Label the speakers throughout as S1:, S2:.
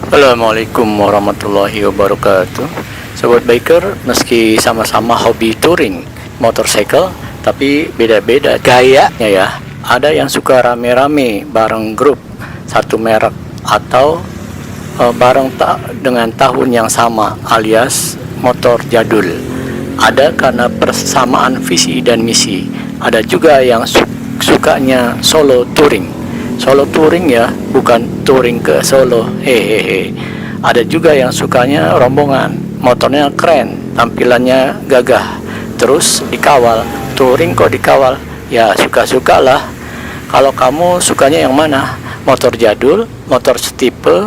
S1: Assalamualaikum warahmatullahi wabarakatuh. Sobat biker, meski sama-sama hobi touring motorcycle, tapi beda-beda gayanya ya. Ada yang suka rame-rame bareng grup satu merek atau bareng dengan tahun yang sama alias motor jadul. Ada karena persamaan visi dan misi. Ada juga yang sukanya solo touring. Solo touring ya, bukan touring ke Solo, hehehe. Ada juga yang sukanya rombongan, motornya keren, tampilannya gagah, terus dikawal. Touring kok dikawal? Ya suka-suka lah. Kalau kamu sukanya yang mana? Motor jadul, motor setipe,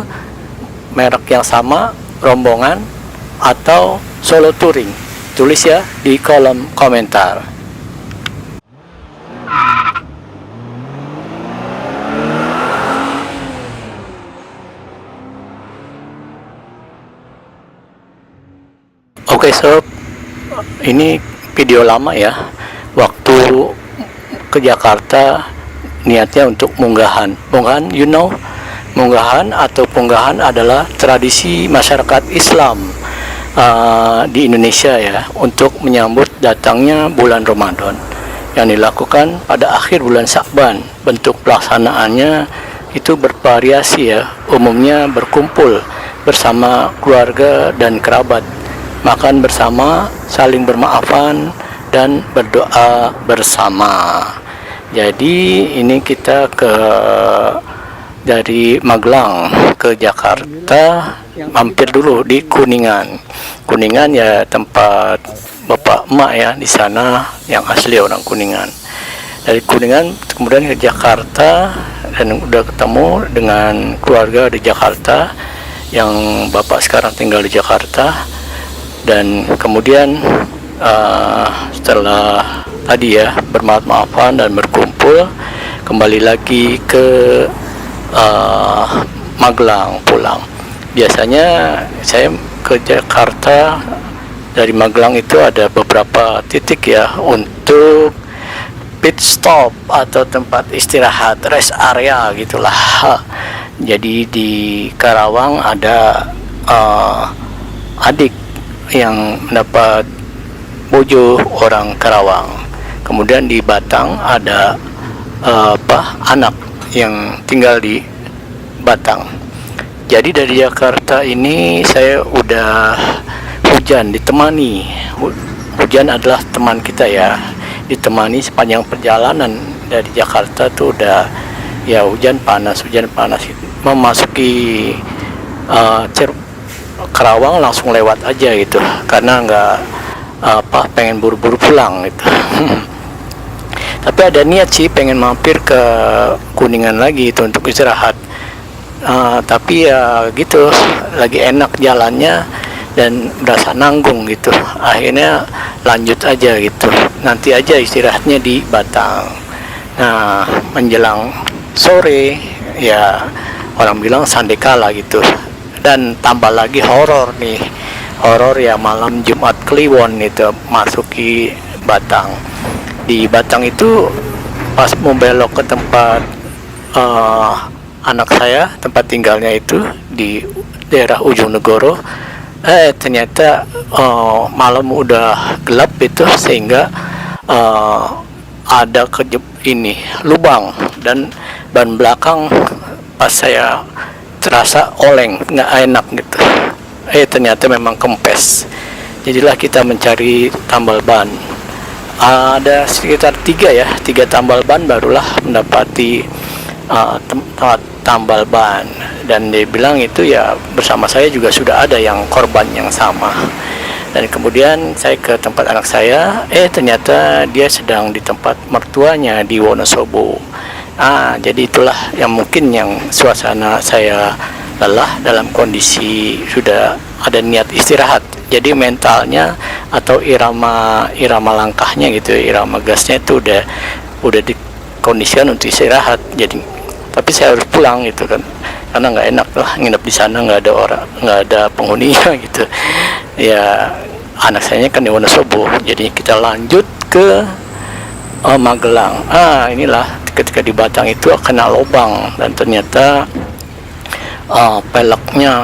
S1: merek yang sama, rombongan, atau solo touring? Tulis ya di kolom komentar. Oke sob, ini video lama ya. Waktu ke Jakarta niatnya untuk munggahan. Munggahan, you know, munggahan atau punggahan adalah tradisi masyarakat Islam di Indonesia ya, untuk menyambut datangnya bulan Ramadan yang dilakukan pada akhir bulan Sya'ban. Bentuk pelaksanaannya itu bervariasi ya, umumnya berkumpul bersama keluarga dan kerabat, makan bersama, saling bermaafan, dan berdoa bersama. Jadi ini kita dari Magelang ke Jakarta, mampir dulu di Kuningan. Kuningan ya tempat bapak emak ya di sana, yang asli orang Kuningan. Dari Kuningan kemudian ke Jakarta, dan udah ketemu dengan keluarga di Jakarta, yang bapak sekarang tinggal di Jakarta. Dan kemudian setelah tadi ya bermaaf-maafan dan berkumpul, kembali lagi ke Magelang pulang. Biasanya saya ke Jakarta dari Magelang itu ada beberapa titik ya untuk pit stop atau tempat istirahat, rest area gitulah. Jadi di Karawang ada adik yang mendapat bojo orang Karawang. Kemudian di Batang ada anak yang tinggal di Batang. Jadi dari Jakarta ini saya udah hujan, ditemani. Hujan adalah teman kita ya. Ditemani sepanjang perjalanan dari Jakarta tuh udah ya hujan panas. Memasuki Karawang langsung lewat aja gitu, karena nggak pengen buru-buru pulang gitu. Tapi ada niat sih pengen mampir ke Kuningan lagi itu untuk istirahat. Tapi ya gitu, lagi enak jalannya dan berasa nanggung gitu. Akhirnya lanjut aja gitu. Nanti aja istirahatnya di Batang. Nah, menjelang sore ya orang bilang sandekala gitu. Dan tambah lagi horor nih, horor ya malam Jumat Kliwon itu masuki Batang. Di Batang itu pas mau belok ke tempat anak saya, tempat tinggalnya itu di daerah Ujung Negoro, ternyata malam udah gelap itu, sehingga ada lubang, dan ban belakang pas saya terasa oleng, nggak enak gitu. Ternyata memang kempes. Jadilah kita mencari tambal ban. Ada sekitar 3 tambal ban barulah mendapati tempat tambal ban. Dan dia bilang itu ya bersama saya juga sudah ada yang korban yang sama. Dan kemudian saya ke tempat anak saya, ternyata dia sedang di tempat mertuanya di Wonosobo. Jadi itulah yang mungkin yang suasana saya lelah dalam kondisi sudah ada niat istirahat. Jadi mentalnya atau irama langkahnya gitu, irama gasnya itu udah dikondisikan untuk istirahat. Jadi tapi saya harus pulang gitu kan, karena nggak enak lah nginep di sana, nggak ada penghuninya gitu. Ya anak saya kan di Wonosobo, jadi kita lanjut ke Magelang. Inilah ketika di Batang itu kena lubang, dan ternyata peleknya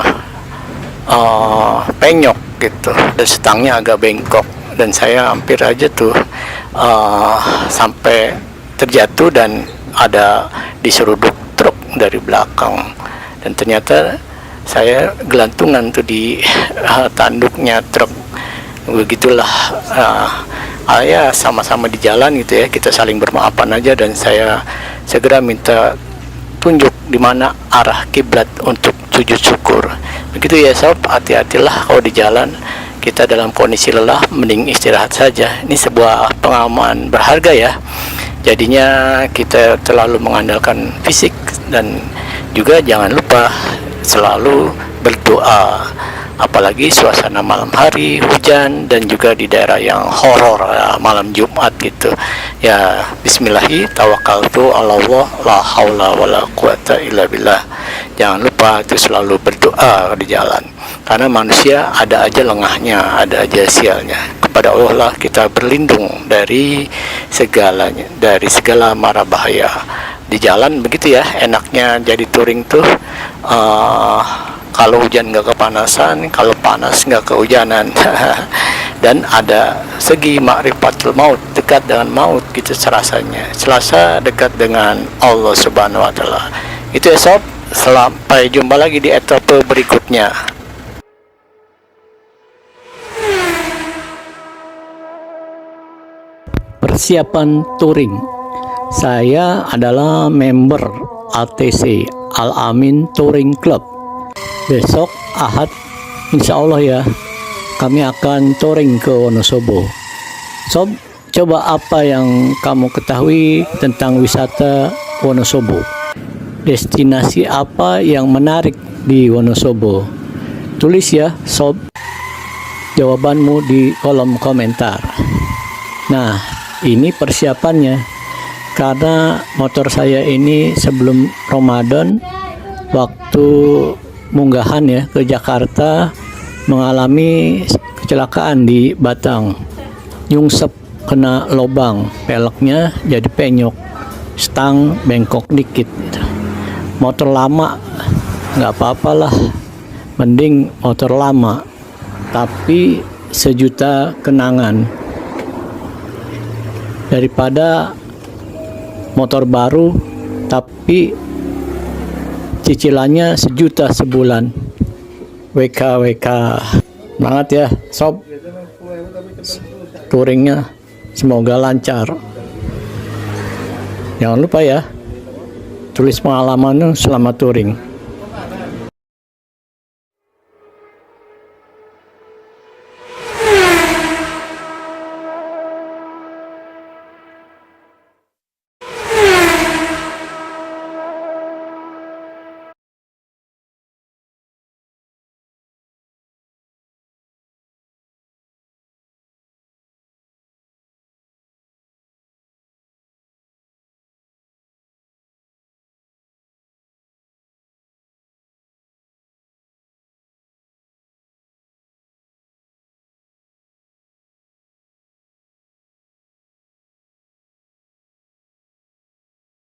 S1: penyok gitu, dan stangnya agak bengkok, dan saya hampir aja tuh sampai terjatuh dan ada diseruduk truk dari belakang, dan ternyata saya gelantungan tuh di tanduknya truk. Begitulah, ya sama-sama di jalan gitu ya, kita saling bermaafan aja, dan saya segera minta tunjuk di mana arah kiblat untuk sujud syukur. Begitu ya sob, hati-hatilah kalau di jalan kita dalam kondisi lelah, mending istirahat saja. Ini sebuah pengalaman berharga ya. Jadinya kita terlalu mengandalkan fisik, dan juga jangan lupa selalu berdoa, apalagi suasana malam hari hujan dan juga di daerah yang horor malam Jumat gitu ya. Bismillahi tawakkaltu ala Allah la haula wala quwata illa billah. Jangan lupa itu selalu berdoa di jalan, karena manusia ada aja lengahnya, ada aja sialnya. Kepada Allah lah kita berlindung dari segalanya, dari segala mara bahaya di jalan. Begitu ya enaknya jadi touring tuh, kalau hujan nggak kepanasan, kalau panas nggak kehujanan. Dan ada segi ma'rifatul maut, dekat dengan maut gitu serasanya, selasa dekat dengan Allah Subhanahu wa Ta'ala. Itu ya sob, sampai jumpa lagi di etape berikutnya. Persiapan touring. Saya adalah member ATC Al-Amin Touring Club. Besok Ahad insya Allah ya, kami akan touring ke Wonosobo. Sob, coba apa yang kamu ketahui tentang wisata Wonosobo? Destinasi apa yang menarik di Wonosobo? Tulis ya sob jawabanmu di kolom komentar. Nah, ini persiapannya, karena motor saya ini sebelum Ramadan waktu munggahan ya ke Jakarta mengalami kecelakaan di Batang, nyungsep kena lobang, peleknya jadi penyok, stang bengkok dikit. Motor lama nggak apa-apalah, mending motor lama tapi sejuta kenangan daripada motor baru tapi cicilannya sejuta sebulan. WK banget ya sob, touringnya semoga lancar. Jangan lupa ya tulis pengalamannya selama touring.